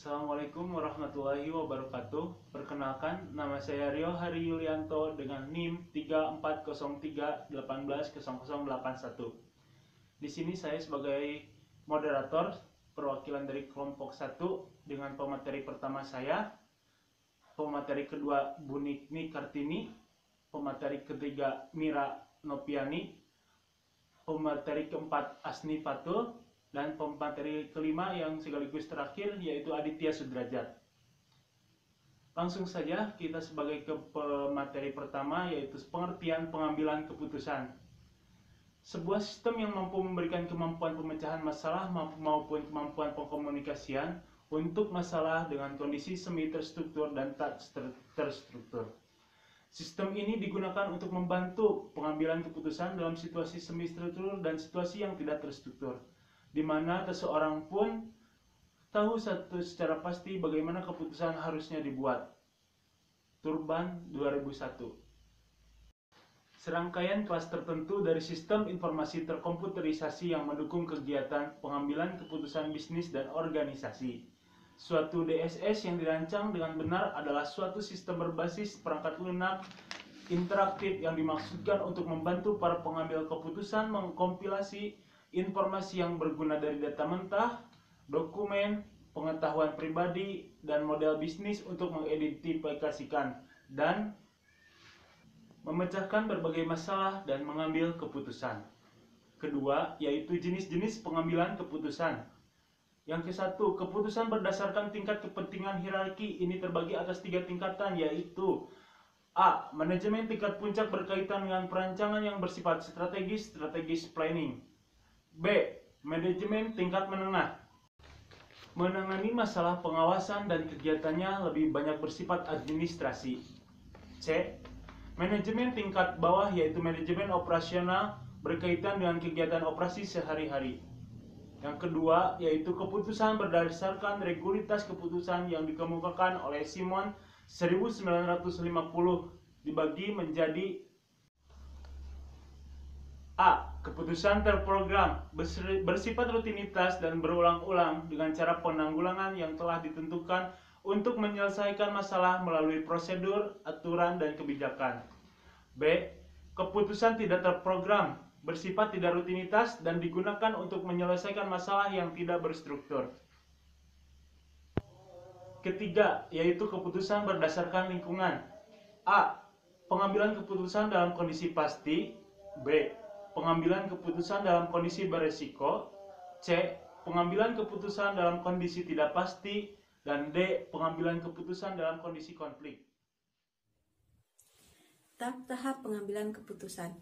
Assalamualaikum warahmatullahi wabarakatuh. Perkenalkan, nama saya Rio Hari Yulianto dengan NIM 3403180081. Di sini saya sebagai moderator perwakilan dari kelompok 1 dengan pemateri pertama saya, pemateri kedua Bu Nikni Kartini, pemateri ketiga Mira Nopiani, pemateri keempat Asni Fatul, dan pemateri kelima yang sekaligus terakhir yaitu Aditya Sudrajat. Langsung saja kita sebagai pemateri pertama yaitu pengertian pengambilan keputusan. Sebuah sistem yang mampu memberikan kemampuan pemecahan masalah maupun kemampuan pengkomunikasian untuk masalah dengan kondisi semi terstruktur dan tak terstruktur. Sistem ini digunakan untuk membantu pengambilan keputusan dalam situasi semi struktur dan situasi yang tidak terstruktur, di mana seseorang pun tahu secara pasti bagaimana keputusan harusnya dibuat. Turban 2001. Serangkaian kelas tertentu dari sistem informasi terkomputerisasi yang mendukung kegiatan pengambilan keputusan bisnis dan organisasi. Suatu DSS yang dirancang dengan benar adalah suatu sistem berbasis perangkat lunak interaktif yang dimaksudkan untuk membantu para pengambil keputusan mengkompilasi informasi yang berguna dari data mentah, dokumen, pengetahuan pribadi, dan model bisnis untuk mengidentifikasikan dan memecahkan berbagai masalah dan mengambil keputusan. Kedua, yaitu jenis-jenis pengambilan keputusan. Yang ke-1, keputusan berdasarkan tingkat kepentingan hierarki. Ini terbagi atas 3 tingkatan, yaitu A. Manajemen tingkat puncak berkaitan dengan perancangan yang bersifat strategis planning. B. Manajemen tingkat menengah, menangani masalah pengawasan dan kegiatannya lebih banyak bersifat administrasi. C. Manajemen tingkat bawah, yaitu manajemen operasional berkaitan dengan kegiatan operasi sehari-hari. Yang kedua, yaitu keputusan berdasarkan regularitas keputusan yang dikemukakan oleh Simon 1950 dibagi menjadi A. Keputusan terprogram bersifat rutinitas dan berulang-ulang dengan cara penanggulangan yang telah ditentukan untuk menyelesaikan masalah melalui prosedur, aturan, dan kebijakan. B. Keputusan tidak terprogram bersifat tidak rutinitas dan digunakan untuk menyelesaikan masalah yang tidak berstruktur. Ketiga, yaitu keputusan berdasarkan lingkungan. A. Pengambilan keputusan dalam kondisi pasti. B. Pengambilan keputusan dalam kondisi beresiko. C. Pengambilan keputusan dalam kondisi tidak pasti. Dan D. Pengambilan keputusan dalam kondisi konflik. Tahap pengambilan keputusan.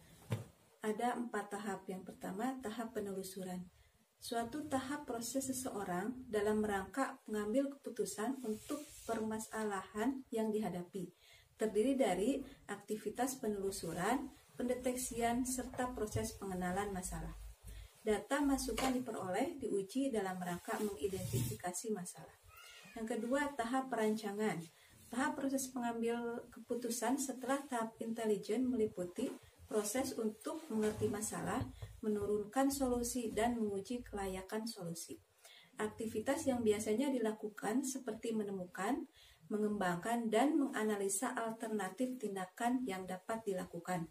Ada 4 tahap. Yang pertama, tahap penelusuran. Suatu tahap proses seseorang dalam rangka mengambil keputusan untuk permasalahan yang dihadapi. Terdiri dari aktivitas penelusuran, pendeteksian, serta proses pengenalan masalah. Data masukan diperoleh, diuji dalam rangka mengidentifikasi masalah. Yang kedua, tahap perancangan. Tahap proses pengambil keputusan setelah tahap intelijen meliputi proses untuk mengerti masalah, menurunkan solusi, dan menguji kelayakan solusi. Aktivitas yang biasanya dilakukan seperti menemukan, mengembangkan, dan menganalisa alternatif tindakan yang dapat dilakukan.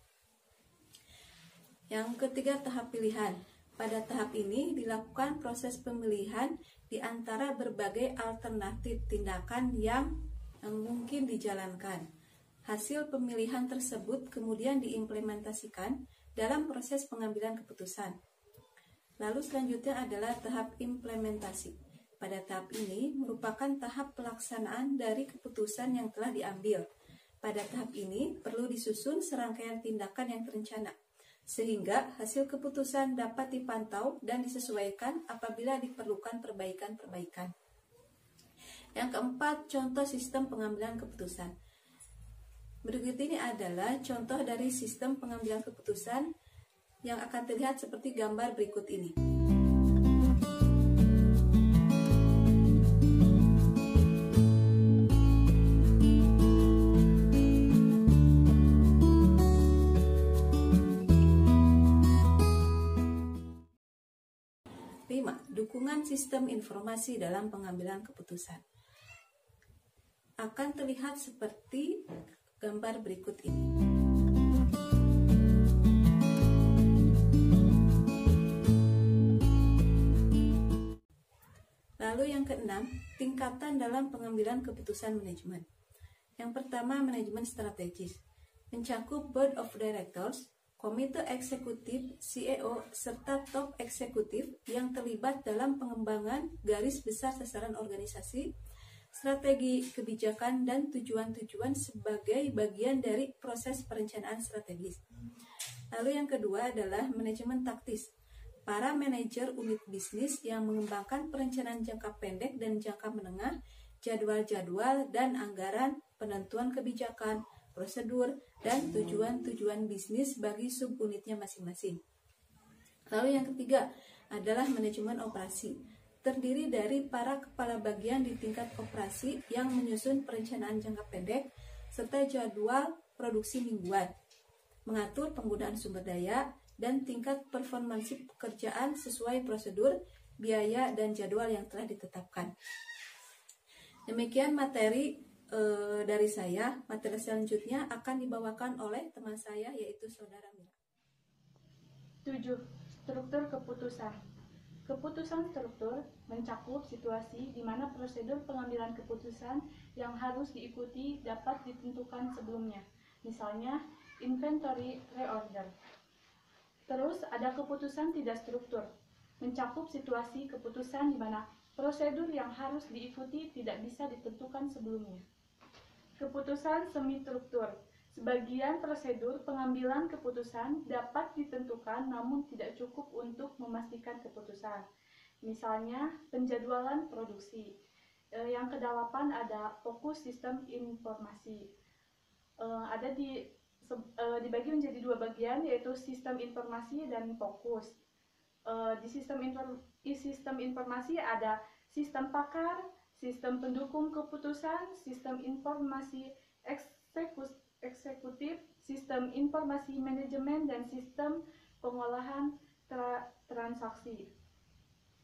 Yang ketiga, tahap pilihan. Pada tahap ini dilakukan proses pemilihan di antara berbagai alternatif tindakan yang mungkin dijalankan. Hasil pemilihan tersebut kemudian diimplementasikan dalam proses pengambilan keputusan. Lalu selanjutnya adalah tahap implementasi. Pada tahap ini merupakan tahap pelaksanaan dari keputusan yang telah diambil. Pada tahap ini perlu disusun serangkaian tindakan yang terencana, sehingga hasil keputusan dapat dipantau dan disesuaikan apabila diperlukan perbaikan-perbaikan. Yang keempat, contoh sistem pengambilan keputusan. Berikut ini adalah contoh dari sistem pengambilan keputusan yang akan terlihat seperti gambar berikut ini. Dukungan sistem informasi dalam pengambilan keputusan. akan terlihat seperti gambar berikut ini. Lalu yang keenam, tingkatan dalam pengambilan keputusan manajemen. Yang pertama, manajemen strategis. Mencakup Board of Directors, Komite Eksekutif, CEO, serta top eksekutif yang terlibat dalam pengembangan garis besar sasaran organisasi, strategi, kebijakan, dan tujuan-tujuan sebagai bagian dari proses perencanaan strategis. Lalu yang kedua adalah manajemen taktis. Para manajer unit bisnis yang mengembangkan perencanaan jangka pendek dan jangka menengah, jadwal-jadwal dan anggaran, penentuan kebijakan, prosedur, dan tujuan-tujuan bisnis bagi subunitnya masing-masing. Lalu yang ketiga adalah manajemen operasi. Terdiri dari para kepala bagian di tingkat operasi yang menyusun perencanaan jangka pendek serta jadwal produksi mingguan, mengatur penggunaan sumber daya, dan tingkat performansi pekerjaan sesuai prosedur, biaya, dan jadwal yang telah ditetapkan. Demikian materi dari saya. Materi selanjutnya akan dibawakan oleh teman saya, yaitu Saudara Mira. 7. Struktur keputusan. Keputusan struktur mencakup situasi di mana prosedur pengambilan keputusan yang harus diikuti dapat ditentukan sebelumnya. Misalnya, inventory reorder. Terus ada keputusan tidak struktur, mencakup situasi keputusan di mana prosedur yang harus diikuti tidak bisa ditentukan sebelumnya. Keputusan semi-struktur, sebagian prosedur pengambilan keputusan dapat ditentukan namun tidak cukup untuk memastikan keputusan. Misalnya, penjadwalan produksi. Yang kedelapan ada fokus sistem informasi. Dibagi menjadi dua bagian, yaitu sistem informasi dan fokus. Di sistem informasi ada sistem pakar, sistem pendukung keputusan, sistem informasi eksekutif, sistem informasi manajemen, dan sistem pengolahan transaksi.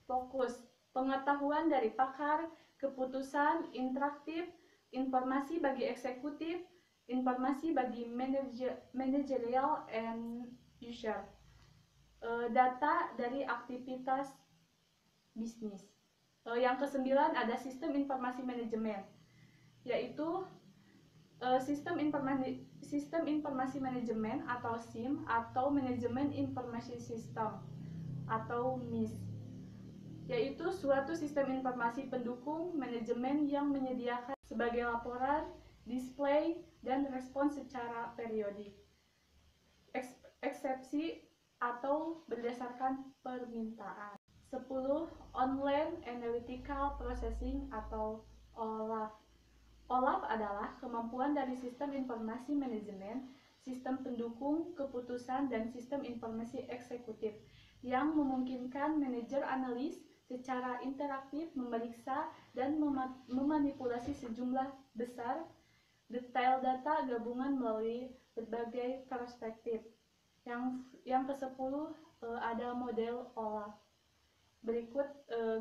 Fokus, pengetahuan dari pakar, keputusan interaktif, informasi bagi eksekutif, informasi bagi managerial and user, data dari aktivitas bisnis. Yang kesembilan ada sistem informasi manajemen, yaitu sistem informasi manajemen atau SIM atau manajemen informasi sistem atau MIS, yaitu suatu sistem informasi pendukung manajemen yang menyediakan sebagai laporan, display, dan respons secara periodik, eksepsi atau berdasarkan permintaan. 10. Online Analytical Processing atau OLAP. OLAP adalah kemampuan dari sistem informasi manajemen, sistem pendukung keputusan, dan sistem informasi eksekutif yang memungkinkan manajer analis secara interaktif memeriksa dan memanipulasi sejumlah besar detail data gabungan melalui berbagai perspektif. Yang ke-10 ada model OLAP. Berikut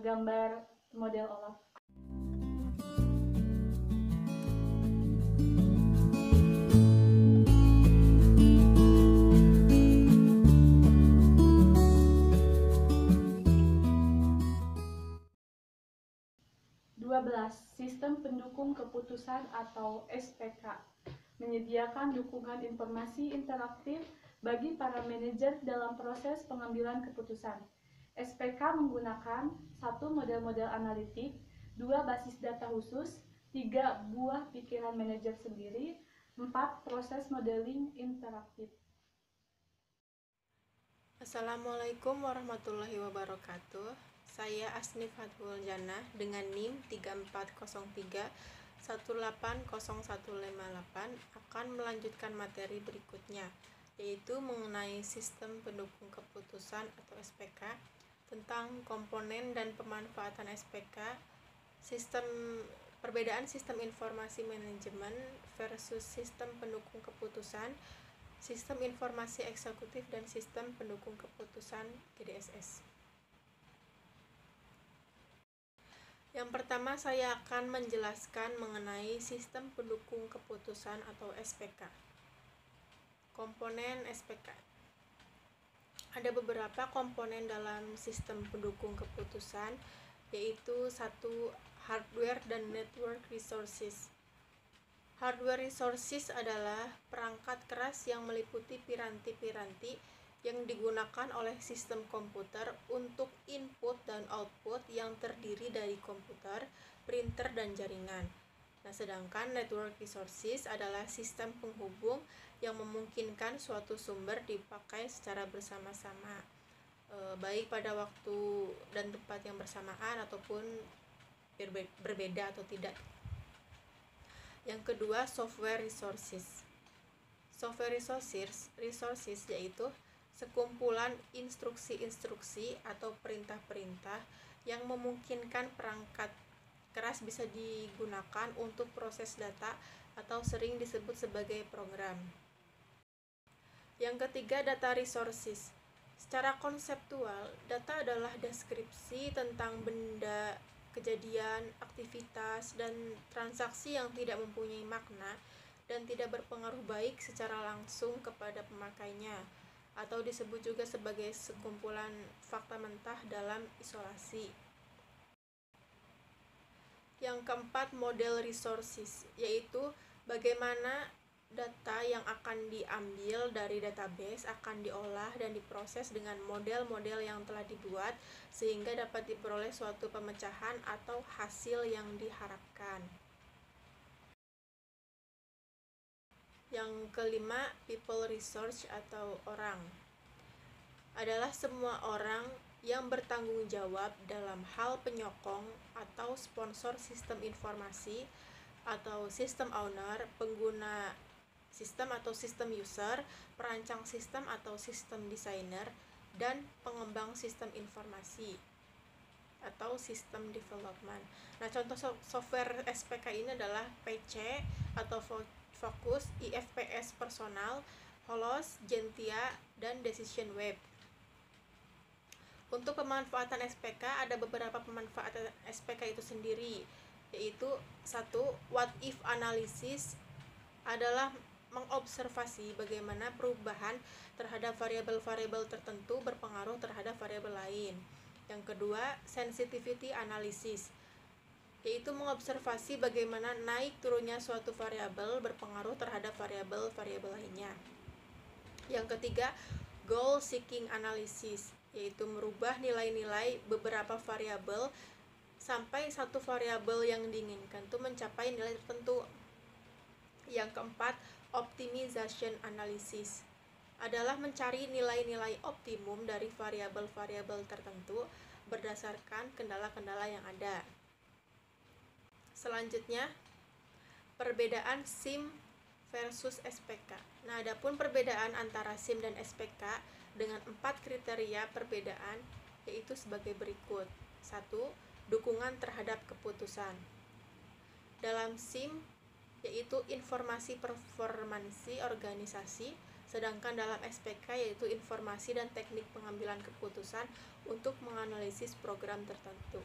gambar model OLAP. Sistem pendukung keputusan atau SPK menyediakan dukungan informasi interaktif bagi para manajer dalam proses pengambilan keputusan. SPK menggunakan 1. Model-model analitik, 2. Basis data khusus, 3. Buah pikiran manajer sendiri, 4. Proses modeling interaktif. Assalamualaikum warahmatullahi wabarakatuh. Saya Asni Fathul Jannah dengan NIM 3403180158 akan melanjutkan materi berikutnya, yaitu mengenai sistem pendukung keputusan atau SPK, tentang komponen dan pemanfaatan SPK, perbedaan sistem informasi manajemen versus sistem pendukung keputusan, sistem informasi eksekutif, dan sistem pendukung keputusan GDSS. Yang pertama, saya akan menjelaskan mengenai sistem pendukung keputusan atau SPK. Komponen SPK. Ada beberapa komponen dalam sistem pendukung keputusan, yaitu satu, hardware dan network resources. Hardware resources adalah perangkat keras yang meliputi piranti-piranti yang digunakan oleh sistem komputer untuk input dan output yang terdiri dari komputer, printer, dan jaringan. Nah, sedangkan network resources adalah sistem penghubung yang memungkinkan suatu sumber dipakai secara bersama-sama, baik pada waktu dan tempat yang bersamaan ataupun berbeda atau tidak. Yang kedua, software resources. Software resources yaitu sekumpulan instruksi-instruksi atau perintah-perintah yang memungkinkan perangkat keras bisa digunakan untuk proses data atau sering disebut sebagai program. Yang ketiga, data resources. Secara konseptual, data adalah deskripsi tentang benda, kejadian, aktivitas, dan transaksi yang tidak mempunyai makna dan tidak berpengaruh baik secara langsung kepada pemakainya, atau disebut juga sebagai sekumpulan fakta mentah dalam isolasi. Yang keempat, model resources, yaitu bagaimana data yang akan diambil dari database akan diolah dan diproses dengan model-model yang telah dibuat sehingga dapat diperoleh suatu pemecahan atau hasil yang diharapkan. Yang kelima, people resource atau orang, adalah semua orang yang bertanggung jawab dalam hal penyokong atau sponsor sistem informasi atau sistem owner, pengguna sistem atau sistem user, perancang sistem atau sistem designer, dan pengembang sistem informasi atau sistem development. Nah, contoh software SPK ini adalah PC atau Focus, IFPS Personal, Holos, Gentia, dan Decision Web. Untuk pemanfaatan SPK, ada beberapa pemanfaatan SPK itu sendiri, yaitu satu, what if analysis adalah mengobservasi bagaimana perubahan terhadap variabel-variabel tertentu berpengaruh terhadap variabel lain. Yang kedua, sensitivity analysis, yaitu mengobservasi bagaimana naik turunnya suatu variabel berpengaruh terhadap variabel-variabel lainnya. Yang ketiga, goal seeking analysis, yaitu merubah nilai-nilai beberapa variabel sampai satu variabel yang diinginkan itu mencapai nilai tertentu. Yang keempat, optimization analysis, adalah mencari nilai-nilai optimum dari variabel-variabel tertentu berdasarkan kendala-kendala yang ada. Selanjutnya, perbedaan SIM versus SPK. Nah, adapun perbedaan antara SIM dan SPK dengan 4 kriteria perbedaan yaitu sebagai berikut. 1. Dukungan terhadap keputusan. Dalam SIM yaitu informasi performansi organisasi, sedangkan dalam SPK yaitu informasi dan teknik pengambilan keputusan untuk menganalisis program tertentu.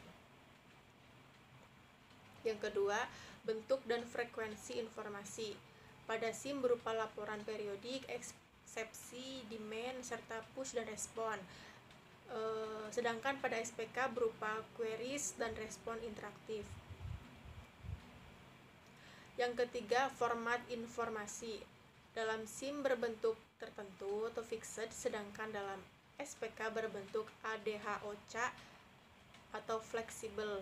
Yang kedua, bentuk dan frekuensi informasi. Pada SIM berupa laporan periodik, eksepsi, demand, serta push dan respon. Sedangkan pada SPK berupa queries dan respon interaktif. Yang ketiga, format informasi. Dalam SIM berbentuk tertentu atau fixed, sedangkan dalam SPK berbentuk ADHOC atau fleksibel.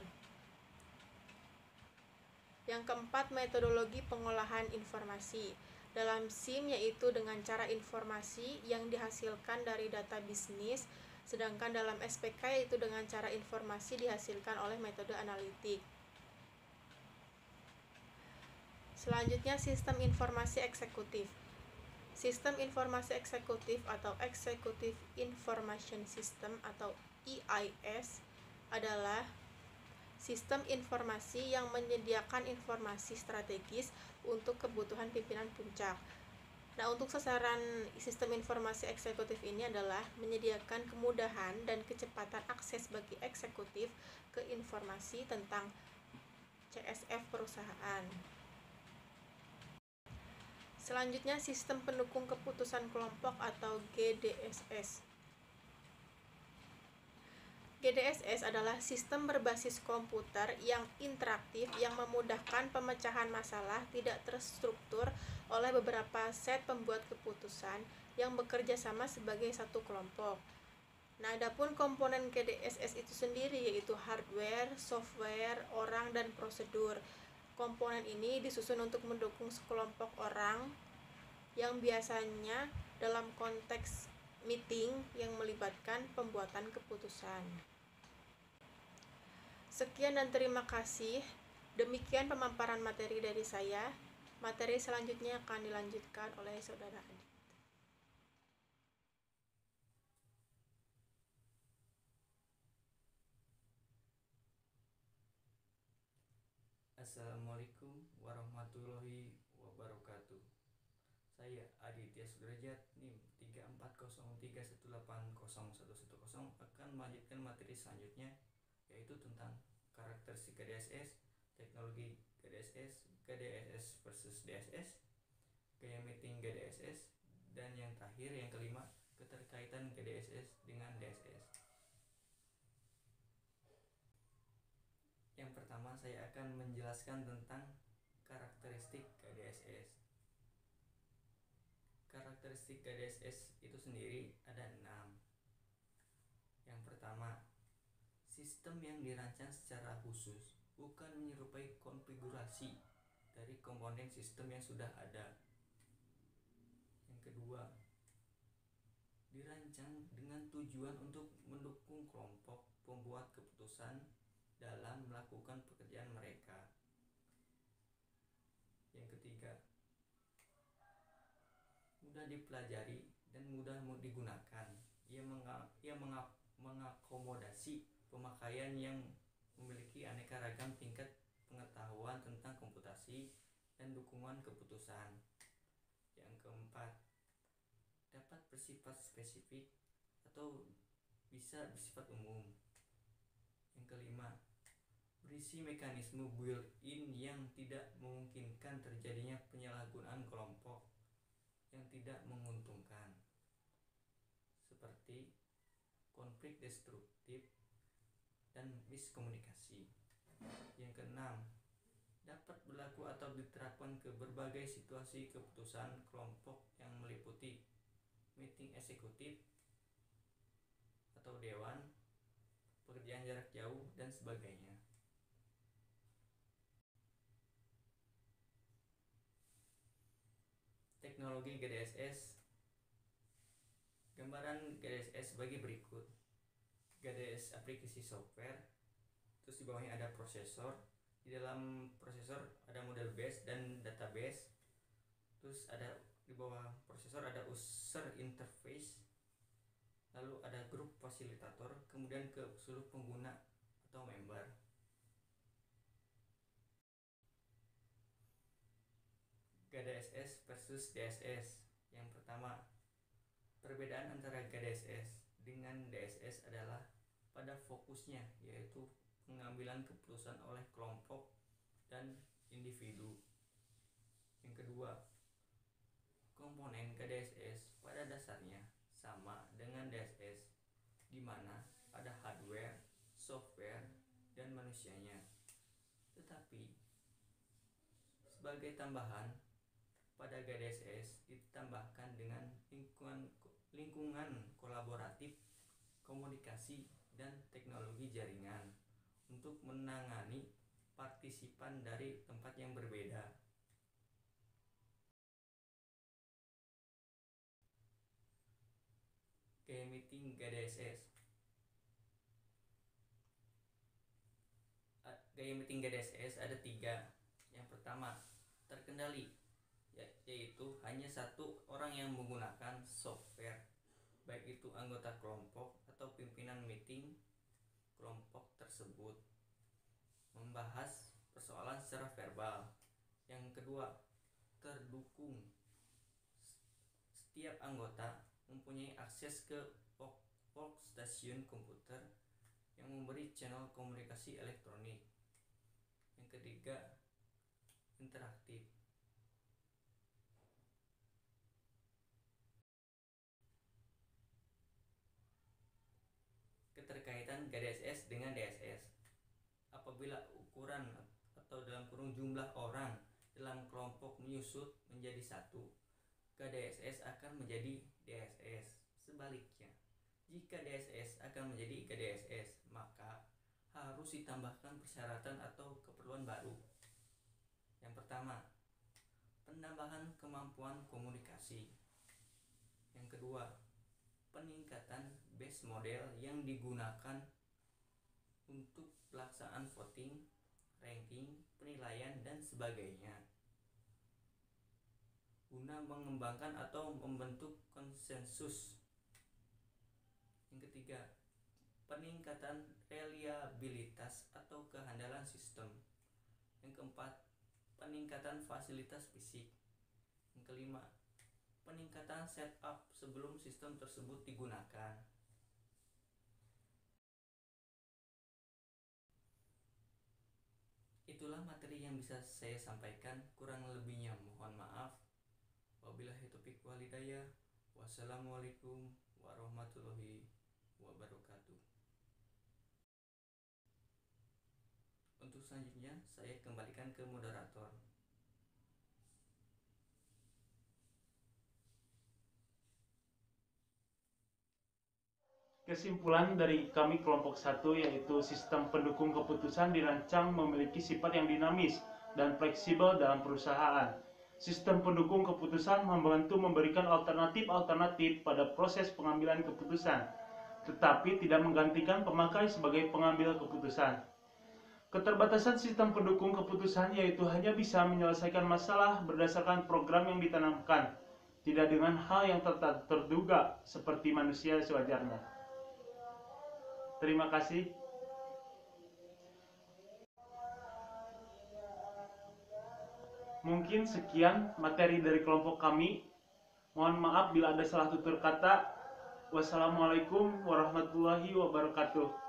Yang keempat, metodologi pengolahan informasi. Dalam SIM yaitu dengan cara informasi yang dihasilkan dari data bisnis, sedangkan dalam SPK yaitu dengan cara informasi dihasilkan oleh metode analitik. Selanjutnya, sistem informasi eksekutif. Sistem informasi eksekutif atau Executive Information System atau EIS adalah sistem informasi yang menyediakan informasi strategis untuk kebutuhan pimpinan puncak. Nah, untuk sasaran sistem informasi eksekutif ini adalah menyediakan kemudahan dan kecepatan akses bagi eksekutif ke informasi informasi tentang CSF perusahaan. Selanjutnya, sistem pendukung keputusan kelompok atau GDSS. GDSS adalah sistem berbasis komputer yang interaktif yang memudahkan pemecahan masalah tidak terstruktur oleh beberapa set pembuat keputusan yang bekerja sama sebagai satu kelompok. Nah, adapun komponen GDSS itu sendiri yaitu hardware, software, orang, dan prosedur. Komponen ini disusun untuk mendukung sekelompok orang yang biasanya dalam konteks meeting yang melibatkan pembuatan keputusan. Sekian dan terima kasih. Demikian pemaparan materi dari saya. Materi selanjutnya akan dilanjutkan oleh Saudara Adit. Assalamualaikum warahmatullahi wabarakatuh. Saya Aditya Sudrajat, NIM 3403180110 akan melanjutkan materi selanjutnya, yaitu tentang karakteristik GDSS, teknologi GDSS, GDSS versus DSS, gaya meeting GDSS, dan yang terakhir, yang kelima, keterkaitan GDSS dengan DSS. Yang pertama, saya akan menjelaskan tentang karakteristik GDSS. Karakteristik GDSS itu sendiri ada 6. Yang pertama, sistem yang dirancang secara khusus, bukan menyerupai konfigurasi dari komponen sistem yang sudah ada. Yang kedua, dirancang dengan tujuan untuk mendukung kelompok pembuat keputusan dalam melakukan pekerjaan mereka. Yang ketiga, mudah dipelajari dan mudah digunakan. Ia mengakomodasi pemakaian yang memiliki aneka ragam tingkat pengetahuan tentang komputasi dan dukungan keputusan. Yang keempat, dapat bersifat spesifik atau bisa bersifat umum. Yang kelima, berisi mekanisme built-in yang tidak memungkinkan terjadinya penyalahgunaan kelompok yang tidak menguntungkan, seperti konflik destruktif dan miskomunikasi. Yang keenam, dapat berlaku atau diterapkan ke berbagai situasi keputusan kelompok yang meliputi meeting eksekutif atau dewan, pekerjaan jarak jauh, dan sebagainya. Teknologi GDSS. Gambaran GDSS sebagai berikut. GDS aplikasi software, terus di bawahnya ada prosesor. Di dalam prosesor ada model base dan database. Terus ada di bawah prosesor ada user interface. Lalu ada grup fasilitator, kemudian ke seluruh pengguna atau member. GDSS versus DSS. Yang pertama, perbedaan antara GDSS dengan DSS adalah pada fokusnya, yaitu pengambilan keputusan oleh kelompok dan individu. Yang kedua, komponen GDSS pada dasarnya sama dengan DSS, di mana ada hardware, software, dan manusianya. Tetapi sebagai tambahan, pada GDSS ditambahkan dengan lingkungan kolaboratif, komunikasi, dan teknologi jaringan untuk menangani partisipan dari tempat yang berbeda. Gaya meeting GDSS. Gaya meeting GDSS ada 3. Yang pertama, terkendali, yaitu hanya satu orang yang menggunakan software, baik itu anggota kelompok atau pimpinan meeting kelompok tersebut, membahas persoalan secara verbal. Yang kedua, terdukung, setiap anggota mempunyai akses ke workstation komputer yang memberi channel komunikasi elektronik. Yang ketiga, interaktif. Keterkaitan GDSS dengan DSS. Apabila ukuran atau dalam kurung jumlah orang dalam kelompok menyusut menjadi satu, GDSS akan menjadi DSS. Sebaliknya, jika DSS akan menjadi GDSS, maka harus ditambahkan persyaratan atau keperluan baru. Yang pertama, penambahan kemampuan komunikasi. Yang kedua, peningkatan base model yang digunakan untuk pelaksanaan voting, ranking, penilaian, dan sebagainya guna mengembangkan atau membentuk konsensus. Yang ketiga, peningkatan reliabilitas atau kehandalan sistem. Yang keempat, peningkatan fasilitas fisik. Yang kelima, peningkatan setup sebelum sistem tersebut digunakan. Itulah materi yang bisa saya sampaikan, kurang lebihnya mohon maaf. Wabillahi taufiq wal hidayah. Wassalamualaikum warahmatullahi wabarakatuh. Untuk selanjutnya saya kembalikan ke moderator. Kesimpulan dari kami kelompok 1 yaitu sistem pendukung keputusan dirancang memiliki sifat yang dinamis dan fleksibel dalam perusahaan. Sistem pendukung keputusan membantu memberikan alternatif-alternatif pada proses pengambilan keputusan, tetapi tidak menggantikan pemakai sebagai pengambil keputusan. Keterbatasan sistem pendukung keputusan yaitu hanya bisa menyelesaikan masalah berdasarkan program yang ditanamkan, tidak dengan hal yang terduga seperti manusia sewajarnya. Terima kasih. Mungkin sekian materi dari kelompok kami. Mohon maaf bila ada salah tutur kata. Wassalamualaikum warahmatullahi wabarakatuh.